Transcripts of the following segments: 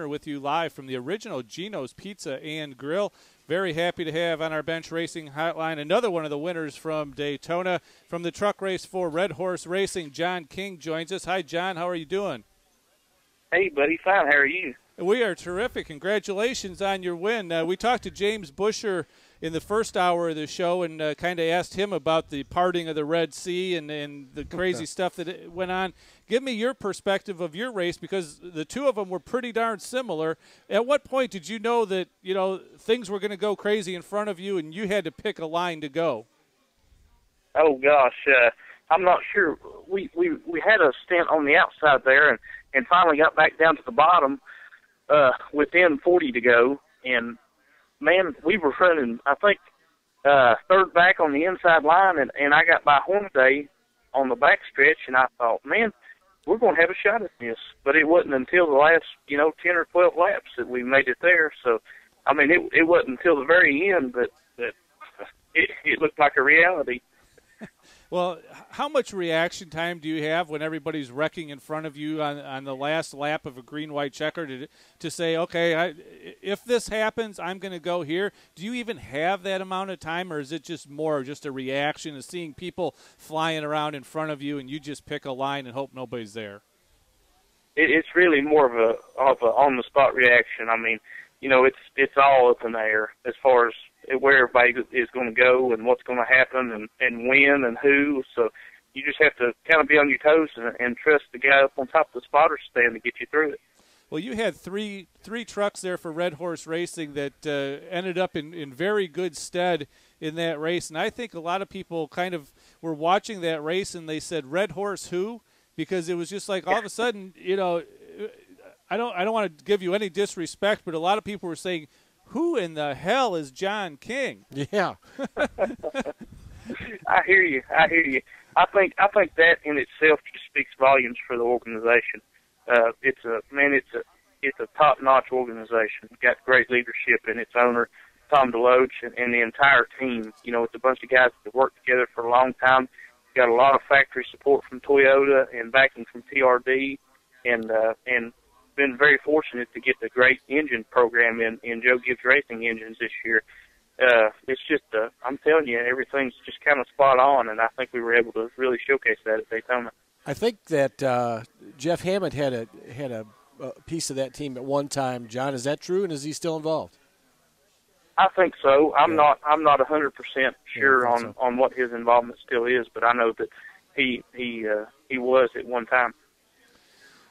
partner with you live from the original Gino's Pizza and Grill. Very happy to have on our bench racing hotline another one of the winners from Daytona. From the truck race for Red Horse Racing, John King joins us. Hi, John. How are you doing? Hey, buddy. Fine. How are you? We are terrific. Congratulations on your win. We talked to James Busher in the first hour of the show and kind of asked him about the parting of the Red Sea and the crazy stuff that went on. Give me your perspective of your race, because the two of them were pretty darn similar. At what point did you know that, things were going to go crazy in front of you and you had to pick a line to go? Oh, gosh. I'm not sure. We had a stint on the outside there and finally got back down to the bottom within 40 to go. And, man, we were running, I think, third back on the inside line, and I got by Hornaday on the back stretch, and I thought, man, we're going to have a shot at this. But it wasn't until the last, 10 or 12 laps that we made it there. So, I mean, it wasn't until the very end that it looked like a reality. Well, how much reaction time do you have when everybody's wrecking in front of you on the last lap of a green-white checker to say, okay, if this happens, I'm going to go here? Do you even have that amount of time, or is it just more just a reaction of seeing people flying around in front of you and you just pick a line and hope nobody's there? It's really more of a on-the-spot reaction. I mean, it's all up in the air as far as where everybody is going to go and what's going to happen and when and who. So you just have to kind of be on your toes and trust the guy up on top of the spotter stand to get you through it. Well, you had three trucks there for Red Horse Racing that ended up in very good stead in that race. And I think a lot of people kind of were watching that race and they said, Red Horse who? Because it was just like all of a sudden, I don't want to give you any disrespect, but a lot of people were saying, who in the hell is John King? Yeah. I hear you. I think that in itself just speaks volumes for the organization. It's a top-notch organization. It's got great leadership in its owner, Tom DeLoach, and the entire team. It's a bunch of guys that have worked together for a long time. Got a lot of factory support from Toyota and backing from TRD, and been very fortunate to get the great engine program in Joe Gibbs Racing engines this year. It's just, I'm telling you, everything's just kind of spot on, and I think we were able to really showcase that at Daytona. I think that Jeff Hammond had a piece of that team at one time. John, is that true, and is he still involved? I think so. I'm not 100% sure on what his involvement still is, but I know that he was at one time.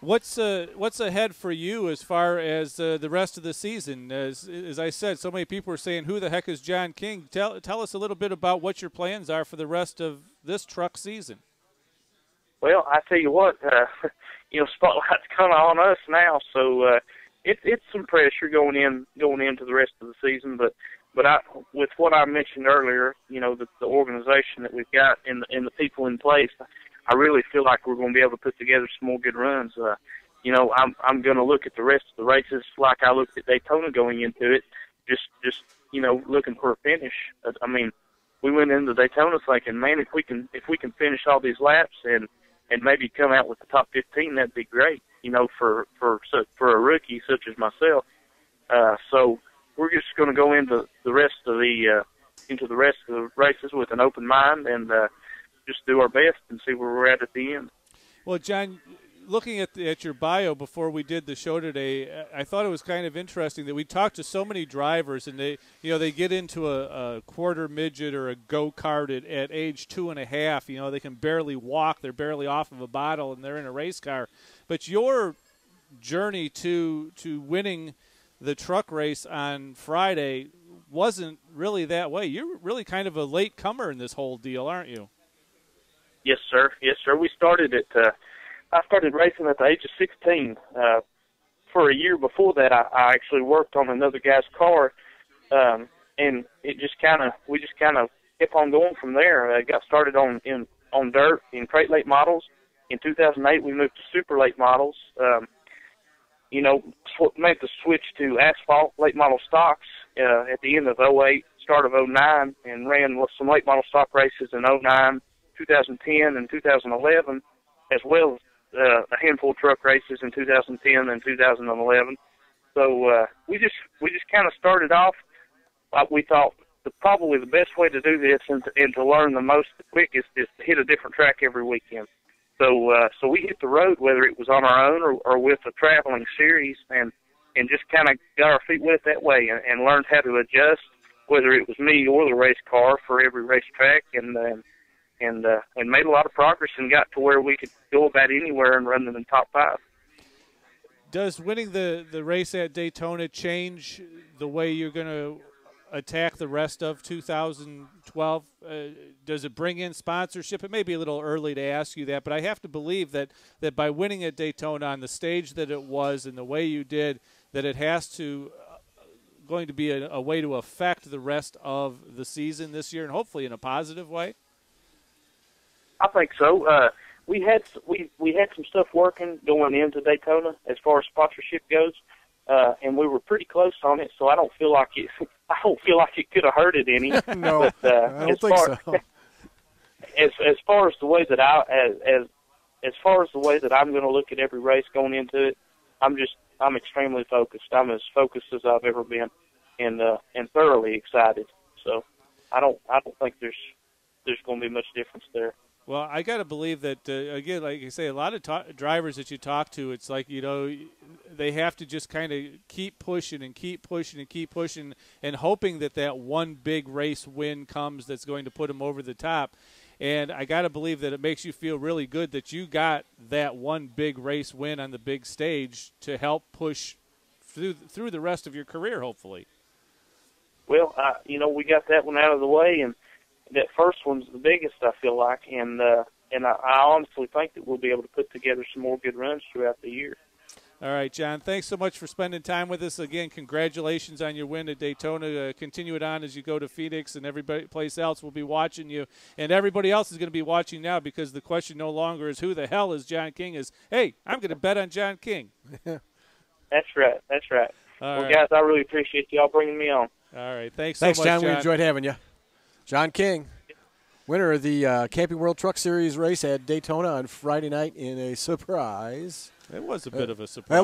What's ahead for you as far as the rest of the season? As I said, so many people are saying, who the heck is John King? Tell us a little bit about what your plans are for the rest of this truck season. Well, I tell you what, spotlight's kind of on us now, so it's some pressure going into the rest of the season. But with what I mentioned earlier, the organization that we've got and the people in place, I really feel like we're going to be able to put together some more good runs. I'm going to look at the rest of the races like I looked at Daytona going into it, just looking for a finish. I mean, we went into Daytona thinking, man, if we can finish all these laps and maybe come out with the top 15, that'd be great. For a rookie such as myself. So we're just going to go into the rest of the races with an open mind and just do our best and see where we're at the end. Well, John, looking at your bio before we did the show today, I thought it was kind of interesting that we talked to so many drivers, and they get into a quarter midget or a go-kart at age 2.5. They can barely walk, they're barely off of a bottle, and they're in a race car. But your journey to winning the truck race on Friday wasn't really that way. You're really kind of a late comer in this whole deal, aren't you? Yes, sir. We started I started racing at the age of 16. For a year before that, I actually worked on another guy's car, and we just kind of kept on going from there. I got started on dirt in crate late models. In 2008, we moved to super late models. Made the switch to asphalt late model stocks at the end of 08, start of 09, and ran some late model stock races in 09. 2010 and 2011, as well as a handful of truck races in 2010 and 2011. So we just kind of started off like we thought. Probably the best way to do this and to learn the most the quickest is to hit a different track every weekend. So we hit the road, whether it was on our own or with a traveling series, and just kind of got our feet wet that way and learned how to adjust, whether it was me or the race car for every racetrack, and made a lot of progress and got to where we could go about anywhere and run in the top 5. Does winning the race at Daytona change the way you're going to attack the rest of 2012? Does it bring in sponsorship? It may be a little early to ask you that, but I have to believe that by winning at Daytona on the stage that it was and the way you did, that it has to going to be a way to affect the rest of the season this year, and hopefully in a positive way. I think so. We had some stuff working going into Daytona as far as sponsorship goes, and we were pretty close on it. So I don't feel like it. I don't feel like it could have hurt it any. No, but, I don't think so. As far as the way that as far as the way that I'm going to look at every race going into it, I'm extremely focused. I'm as focused as I've ever been, and thoroughly excited. So I don't think there's going to be much difference there. Well, I got to believe that, again, like you say, a lot of drivers that you talk to, it's like, they have to just kind of keep pushing and keep pushing and keep pushing and hoping that one big race win comes that's going to put them over the top. And I got to believe that it makes you feel really good that you got that one big race win on the big stage to help push through the rest of your career, hopefully. Well, we got that one out of the way, and that first one's the biggest, I feel like, and I honestly think that we'll be able to put together some more good runs throughout the year. All right, John, thanks so much for spending time with us. Again, congratulations on your win at Daytona. Continue it on as you go to Phoenix, and everybody place else will be watching you. And everybody else is going to be watching now, because the question no longer is who the hell is John King, is, hey, I'm going to bet on John King. That's right. All right. Guys, I really appreciate y'all bringing me on. All right, thanks so much, John. We enjoyed having you. John King, winner of the Camping World Truck Series race at Daytona on Friday night in a surprise. It was a bit of a surprise.